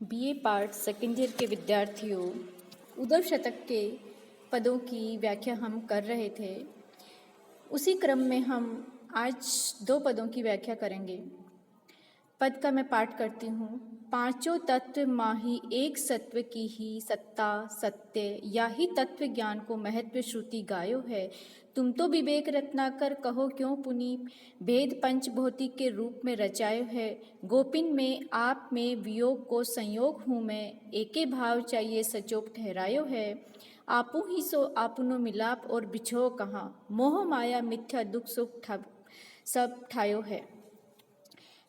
BA part second year के विद्यार्थियों, उद्धव शतक के पदों की व्याख्या हम कर रहे थे। उसी क्रम में हम आज 2 पदों की व्याख्या करेंगे। पद का मैं पाठ करती हूँ। पांचों तत्व माही एक सत्व की ही सत्ता सत्य, या ही तत्व ज्ञान को महत्व श्रुति गायो है। तुम तो विवेक रत्नाकर कहो क्यों पुनी, भेद पंच भौतिक के रूप में रचायो है। गोपिन में आप में वियोग को संयोग हूँ मैं, एके भाव चाहिए सचोक ठहरायो है। आपू ही सो आपनो मिलाप और बिछो कहाँ, मोह माया मिथ्या दुख सुख सब ठायो है।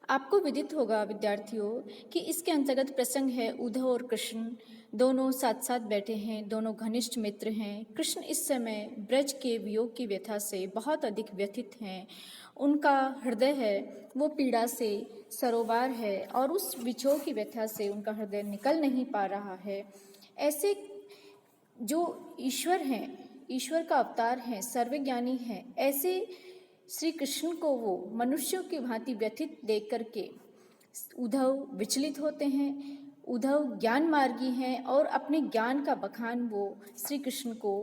आपको विदित होगा विद्यार्थियों कि इसके अंतर्गत प्रसंग है उद्धव और कृष्ण दोनों साथ साथ बैठे हैं, दोनों घनिष्ठ मित्र हैं। कृष्ण इस समय ब्रज के वियोग की व्यथा से बहुत अधिक व्यथित हैं। उनका हृदय है वो पीड़ा से सरोबार है और उस विछोह की व्यथा से उनका हृदय निकल नहीं पा रहा है। ऐसे जो ईश्वर हैं, ईश्वर का अवतार हैं, सर्वज्ञानी हैं, ऐसे श्री कृष्ण को वो मनुष्यों की भांति व्यथित देख करके उद्धव विचलित होते हैं। उद्धव ज्ञान मार्गी हैं और अपने ज्ञान का बखान वो श्री कृष्ण को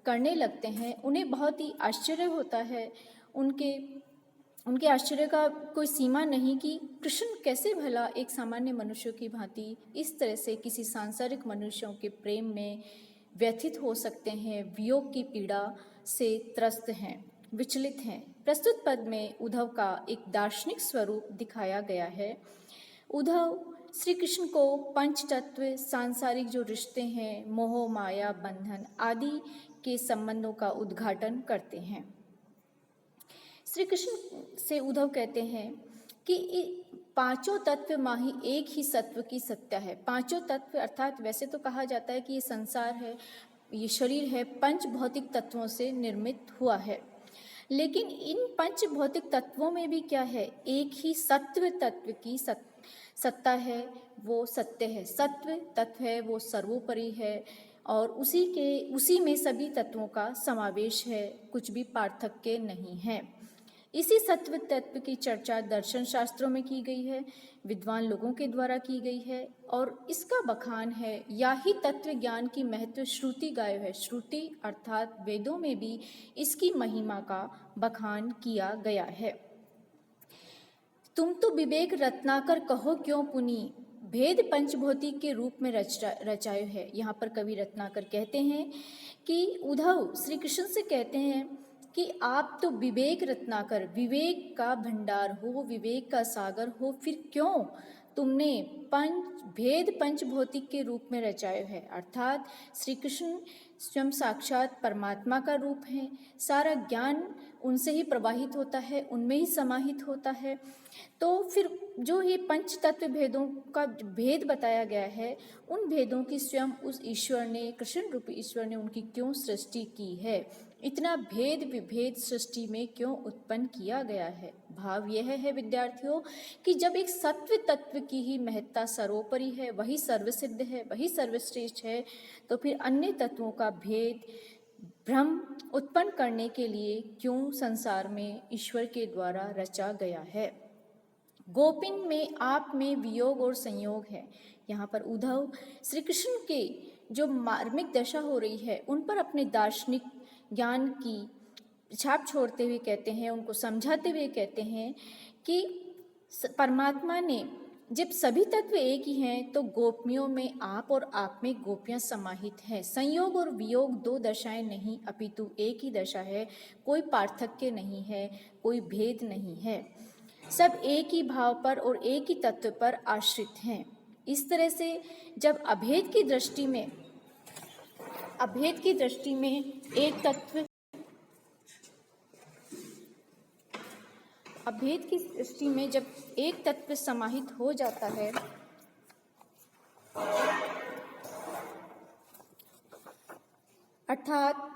करने लगते हैं। उन्हें बहुत ही आश्चर्य होता है। उनके आश्चर्य का कोई सीमा नहीं कि कृष्ण कैसे भला एक सामान्य मनुष्यों की भांति इस तरह से किसी सांसारिक मनुष्यों के प्रेम में व्यथित हो सकते हैं, वियोग की पीड़ा से त्रस्त हैं, विचलित हैं। प्रस्तुत पद में उद्धव का एक दार्शनिक स्वरूप दिखाया गया है। उद्धव श्री कृष्ण को पंच तत्व, सांसारिक जो रिश्ते हैं, मोह माया बंधन आदि के संबंधों का उद्घाटन करते हैं। श्री कृष्ण से उद्धव कहते हैं कि पांचों तत्व माही एक ही सत्व की सत्या है। पांचों तत्व अर्थात वैसे तो कहा जाता है कि ये संसार है, ये शरीर है, पंच भौतिक तत्वों से निर्मित हुआ है। लेकिन इन पंच भौतिक तत्वों में भी क्या है, एक ही सत्व तत्व की सत्ता है, वो सत्य है। सत्व तत्व है वो सर्वोपरि है और उसी में सभी तत्वों का समावेश है, कुछ भी पार्थक्य नहीं है। इसी सत्व तत्व की चर्चा दर्शन शास्त्रों में की गई है, विद्वान लोगों के द्वारा की गई है और इसका बखान है या ही तत्व ज्ञान की महत्व श्रुति गायो है। श्रुति अर्थात वेदों में भी इसकी महिमा का बखान किया गया है। तुम तो विवेक रत्नाकर कहो क्यों पुनी, भेद पंचभौतिक के रूप में रचायो है। यहाँ पर कवि रत्नाकर कहते हैं कि उद्धव श्री कृष्ण से कहते हैं कि आप तो विवेक रत्नाकर, विवेक का भंडार हो, विवेक का सागर हो, फिर क्यों तुमने भेद पंचभौतिक के रूप में रचायो है। अर्थात श्री कृष्ण स्वयं साक्षात परमात्मा का रूप है, सारा ज्ञान उनसे ही प्रवाहित होता है, उनमें ही समाहित होता है। तो फिर जो ये पंच तत्व भेदों का भेद बताया गया है, उन भेदों की स्वयं उस ईश्वर ने, कृष्ण रूपी ईश्वर ने उनकी क्यों सृष्टि की है, इतना भेद विभेद सृष्टि में क्यों उत्पन्न किया गया है। भाव यह है विद्यार्थियों कि जब एक सत्व तत्व की ही महत्ता सर्वोपरि है, वही सर्वसिद्ध है, वही सर्वश्रेष्ठ है, तो फिर अन्य तत्वों का भेद भ्रम उत्पन्न करने के लिए क्यों संसार में ईश्वर के द्वारा रचा गया है। गोपिन में आप में वियोग और संयोग है। यहाँ पर उद्धव श्री कृष्ण के जो मार्मिक दशा हो रही है उन पर अपने दार्शनिक ज्ञान की छाप छोड़ते हुए कहते हैं, उनको समझाते हुए कहते हैं कि परमात्मा ने जब सभी तत्व एक ही हैं तो गोपियों में आप और आप में गोपियां समाहित हैं। संयोग और वियोग दो दशाएं नहीं अपितु एक ही दशा है, कोई पार्थक्य नहीं है, कोई भेद नहीं है, सब एक ही भाव पर और एक ही तत्व पर आश्रित हैं। इस तरह से जब अभेद की दृष्टि में एक तत्व, अभेद की दृष्टि में जब एक तत्व समाहित हो जाता है अर्थात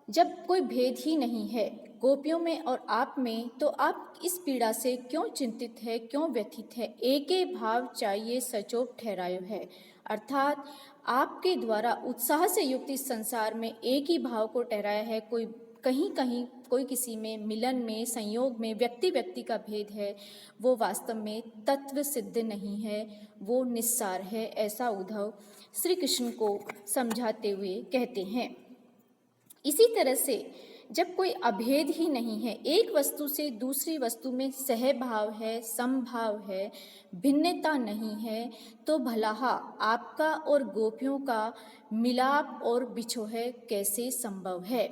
जब कोई भेद ही नहीं है गोपियों में और आप में, तो आप इस पीड़ा से क्यों चिंतित है, क्यों व्यथित है। एके भाव चाहिए सचोक ठहरायो है। अर्थात आपके द्वारा उत्साह से युक्त इस संसार में एक ही भाव को ठहराया है, कोई कहीं कहीं कोई किसी में, मिलन में, संयोग में व्यक्ति व्यक्ति का भेद है, वो वास्तव में तत्व सिद्ध नहीं है, वो निस्सार है, ऐसा उद्धव श्री कृष्ण को समझाते हुए कहते हैं। इसी तरह से जब कोई अभेद ही नहीं है, एक वस्तु से दूसरी वस्तु में सहभाव है, समभाव है, भिन्नता नहीं है, तो भलाहा आपका और गोपियों का मिलाप और बिछोह कैसे संभव है।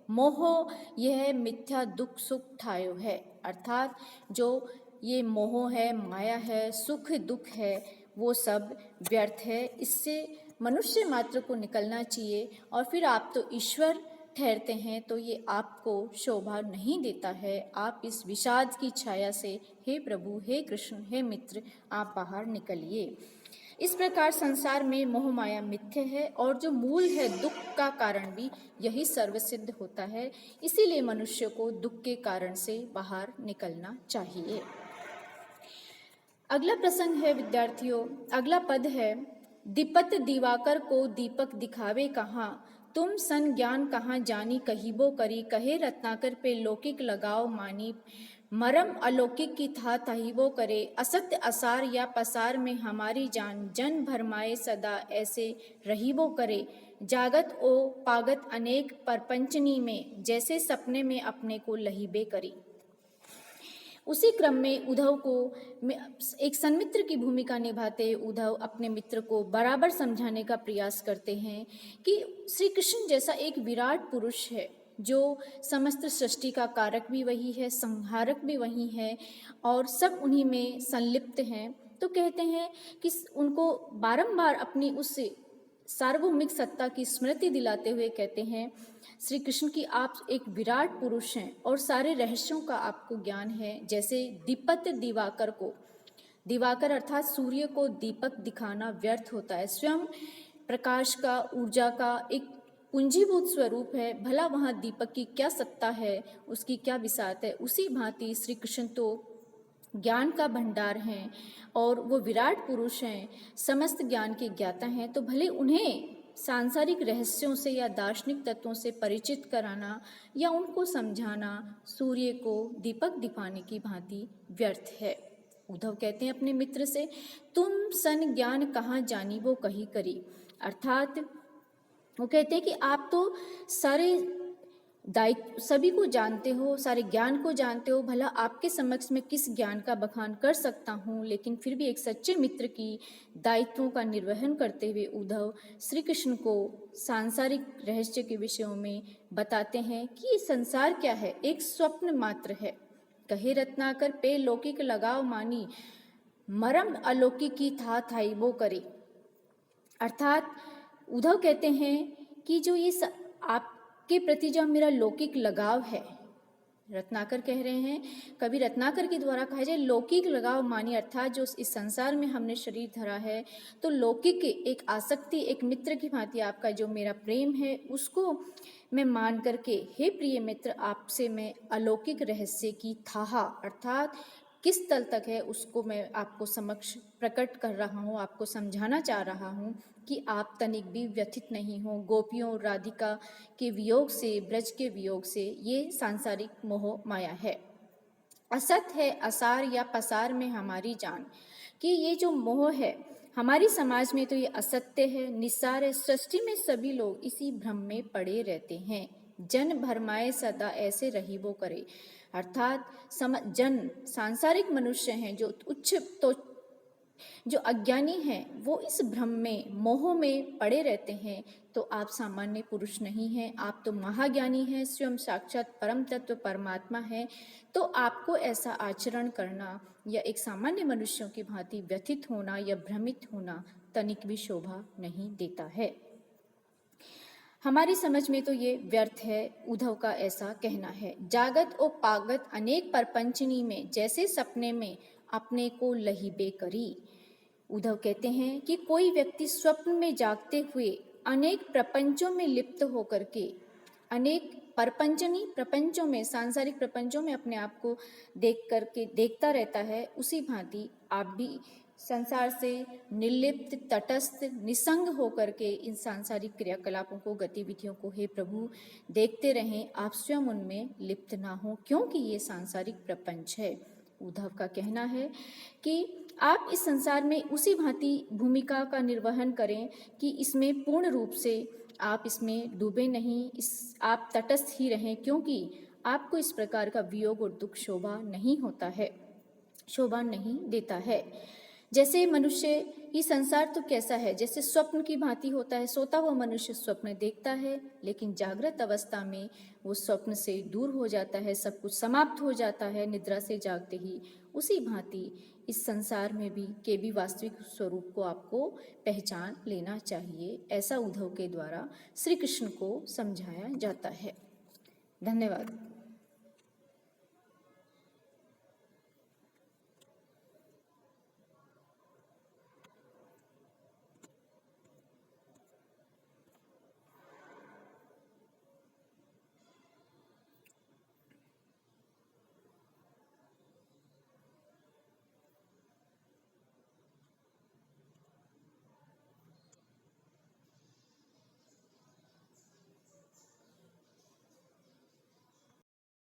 मोह यह मिथ्या दुख सुख ठायो है, अर्थात जो ये मोह है, माया है, सुख दुख है, वो सब व्यर्थ है, इससे मनुष्य मात्र को निकलना चाहिए। और फिर आप तो ईश्वर ठहरते हैं, तो ये आपको शोभा नहीं देता है। आप इस विषाद की छाया से, हे प्रभु, हे कृष्ण, हे मित्र, आप बाहर निकलिए। इस प्रकार संसार में मोह माया मिथ्य है, और जो मूल है दुख का कारण भी यही सर्वसिद्ध होता है। इसीलिए मनुष्य को दुख के कारण से बाहर निकलना चाहिए। अगला प्रसंग है विद्यार्थियों, अगला पद है, दीपत दिवाकर को दीपक दिखावे कहाँ, तुम सन ज्ञान कहाँ जानी कहिबो करी, कहे रत्नाकर पे लौकिक लगाओ मानी, मरम अलौकिक की था तहिबो करे, असत्य असार या पसार में हमारी जान, जन भरमाए सदा ऐसे रहिबो करे, जागत ओ पागत अनेक परपंचनी में, जैसे सपने में अपने को लहिबे करी। उसी क्रम में उद्धव को एक सन्मित्र की भूमिका निभाते उद्धव अपने मित्र को बराबर समझाने का प्रयास करते हैं कि श्री कृष्ण जैसा एक विराट पुरुष है, जो समस्त सृष्टि का कारक भी वही है, संहारक भी वही है, और सब उन्हीं में संलिप्त हैं। तो कहते हैं कि उनको बारंबार अपनी उस सार्वभौमिक सत्ता की स्मृति दिलाते हुए कहते हैं, श्री कृष्ण की आप एक विराट पुरुष हैं और सारे रहस्यों का आपको ज्ञान है। जैसे दीपत दिवाकर को, दिवाकर अर्थात सूर्य को दीपक दिखाना व्यर्थ होता है, स्वयं प्रकाश का, ऊर्जा का एक पूंजीभूत स्वरूप है, भला वहाँ दीपक की क्या सत्ता है, उसकी क्या विसात है। उसी भांति श्री कृष्ण तो ज्ञान का भंडार हैं और वो विराट पुरुष हैं, समस्त ज्ञान के ज्ञाता हैं। तो भले उन्हें सांसारिक रहस्यों से या दार्शनिक तत्वों से परिचित कराना या उनको समझाना सूर्य को दीपक दिखाने की भांति व्यर्थ है। उद्धव कहते हैं अपने मित्र से, तुम सन ज्ञान कहाँ जानी वो कही करी, अर्थात वो कहते हैं कि आप तो सारे दायित्व सभी को जानते हो, सारे ज्ञान को जानते हो, भला आपके समक्ष में किस ज्ञान का बखान कर सकता हूँ। लेकिन फिर भी एक सच्चे मित्र की दायित्वों का निर्वहन करते हुए उद्धव श्री कृष्ण को सांसारिक रहस्य के विषयों में बताते हैं कि ये संसार क्या है, एक स्वप्न मात्र है। कहे रत्नाकर पे लौकिक लगाव मानी, मरम अलौकिक की था थाई वो करे, अर्थात उद्धव कहते हैं कि जो ये आपके प्रति जो मेरा लौकिक लगाव है, रत्नाकर कह रहे हैं, कवि रत्नाकर के द्वारा कहा जाए लौकिक लगाव मानी, अर्थात जो इस संसार में हमने शरीर धरा है, तो लौकिक एक आसक्ति, एक मित्र की भांति आपका जो मेरा प्रेम है उसको मैं मान करके, हे प्रिय मित्र, आपसे मैं अलौकिक रहस्य की थाहा, अर्थात किस तल तक है उसको मैं आपको समक्ष प्रकट कर रहा हूँ, आपको समझाना चाह रहा हूँ कि आप तनिक भी व्यथित नहीं हो गोपियों राधिका के वियोग से, ब्रज के वियोग से। ये सांसारिक मोह माया है, असत है असार या पसार में हमारी जान, कि ये जो मोह है हमारी समाज में तो ये असत्य है, निस्सार है, सृष्टि में सभी लोग इसी भ्रम में पड़े रहते हैं। जन भरमाए सदा ऐसे रहीबो करे, अर्थात जन सांसारिक मनुष्य हैं जो उच्च तो जो अज्ञानी हैं वो इस भ्रम में, मोह में पड़े रहते हैं। तो आप सामान्य पुरुष नहीं हैं, आप तो महाज्ञानी हैं, स्वयं साक्षात परम तत्व परमात्मा है। तो आपको ऐसा आचरण करना या एक सामान्य मनुष्यों की भांति व्यथित होना या भ्रमित होना तनिक भी शोभा नहीं देता है। हमारी समझ में तो ये व्यर्थ है, उद्धव का ऐसा कहना है। जागत और पागत अनेक परपंचनी में, जैसे सपने में अपने को लहिबे करी। उद्धव कहते हैं कि कोई व्यक्ति स्वप्न में जागते हुए अनेक प्रपंचों में लिप्त होकर के, अनेक परपंचनी प्रपंचों में, सांसारिक प्रपंचों में अपने आप को देख करके देखता रहता है, उसी भांति आप भी संसार से निर्लिप्त, तटस्थ, निसंग होकर के इन सांसारिक क्रियाकलापों को, गतिविधियों को हे प्रभु देखते रहें, आप स्वयं उनमें लिप्त ना हो, क्योंकि ये सांसारिक प्रपंच है। उद्धव का कहना है कि आप इस संसार में उसी भांति भूमिका का निर्वहन करें कि इसमें पूर्ण रूप से आप इसमें डूबे नहीं, आप तटस्थ ही रहें, क्योंकि आपको इस प्रकार का वियोग और दुख शोभा नहीं होता है, शोभा नहीं देता है। जैसे मनुष्य, ये संसार तो कैसा है, जैसे स्वप्न की भांति होता है। सोता हुआ मनुष्य स्वप्न देखता है, लेकिन जागृत अवस्था में वो स्वप्न से दूर हो जाता है, सब कुछ समाप्त हो जाता है निद्रा से जागते ही। उसी भांति इस संसार में भी वास्तविक स्वरूप को आपको पहचान लेना चाहिए, ऐसा उद्धव के द्वारा श्री कृष्ण को समझाया जाता है। धन्यवाद।